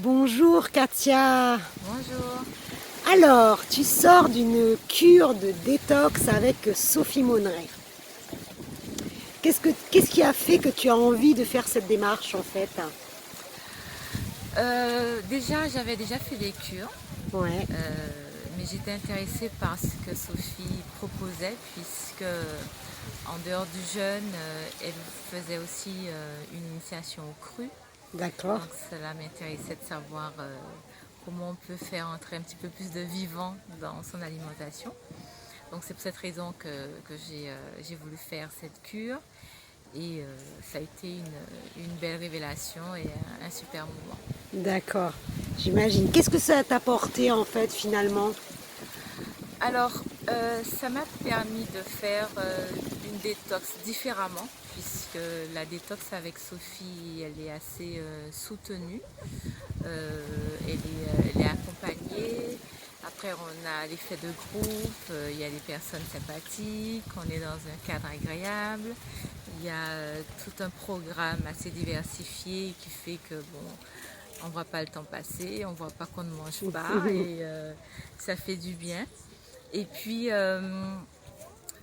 Bonjour Katia. Bonjour. Alors, tu sors d'une cure de détox avec Sophie Monneray. Qu'est-ce qui a fait que tu as envie de faire cette démarche en fait? Déjà, j'avais déjà fait des cures, Ouais, mais j'étais intéressée par ce que Sophie proposait, puisque en dehors du jeûne, elle faisait aussi une initiation au cru. d'accord. Donc cela m'intéressait de savoir comment on peut faire entrer un petit peu plus de vivant dans son alimentation. Donc c'est pour cette raison que j'ai voulu faire cette cure. Et ça a été une belle révélation et un super moment. D'accord, j'imagine. Qu'est-ce que ça t'a apporté en fait finalement? Alors, ça m'a permis de faire une détox différemment, puisque la détox avec Sophie, elle est assez soutenue. Elle est accompagnée. Après, on a l'effet de groupe, il y a des personnes sympathiques, on est dans un cadre agréable. Il y a tout un programme assez diversifié qui fait que, bon, on ne voit pas le temps passer, on ne voit pas qu'on ne mange pas et ça fait du bien. Et puis,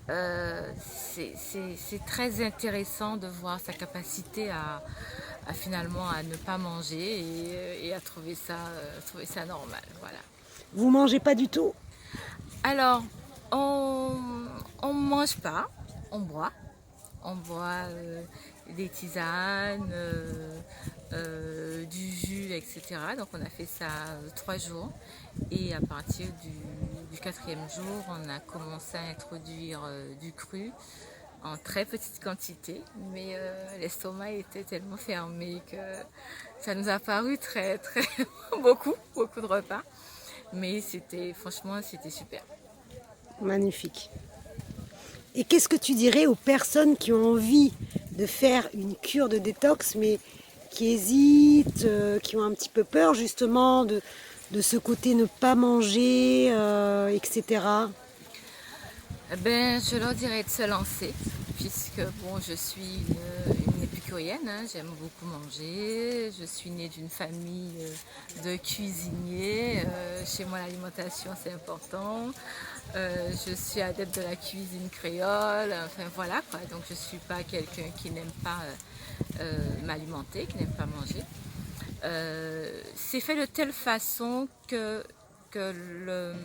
c'est très intéressant de voir sa capacité à finalement à ne pas manger et à trouver ça normal. Voilà. Vous mangez pas du tout? Alors, on mange pas, on boit. On boit des tisanes, du jus, etc. Donc on a fait ça 3 jours. Et à partir du quatrième jour, on a commencé à introduire du cru en très petite quantité. Mais l'estomac était tellement fermé que ça nous a paru très, très beaucoup de repas. Mais franchement, c'était super. Magnifique. Et qu'est-ce que tu dirais aux personnes qui ont envie de faire une cure de détox mais qui hésitent, qui ont un petit peu peur justement de ce côté ne pas manger, etc. Eh ben, je leur dirais de se lancer, puisque bon, je suis une épicurienne, hein, j'aime beaucoup manger, je suis née d'une famille de cuisiniers, chez moi l'alimentation c'est important, je suis adepte de la cuisine créole, enfin voilà quoi, donc je ne suis pas quelqu'un qui n'aime pas m'alimenter, qui n'aime pas manger. C'est fait de telle façon que, le,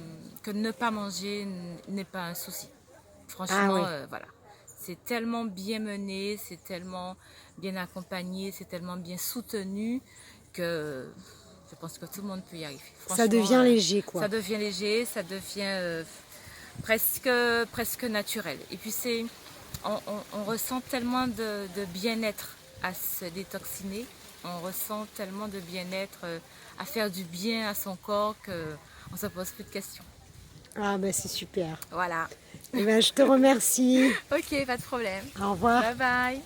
que ne pas manger n'est pas un souci. Ah Franchement, oui, voilà. C'est tellement bien mené, c'est tellement bien accompagné, c'est tellement bien soutenu que je pense que tout le monde peut y arriver. ça Franchement, devient léger quoi. ça devient léger, ça devient presque naturel. Et puis on ressent tellement de bien-être à se détoxiner, on ressent tellement de bien-être à faire du bien à son corps qu'on ne se pose plus de questions. Ah ben c'est super. Voilà. Eh ben, je te remercie. Ok, pas de problème. Au revoir. Bye bye.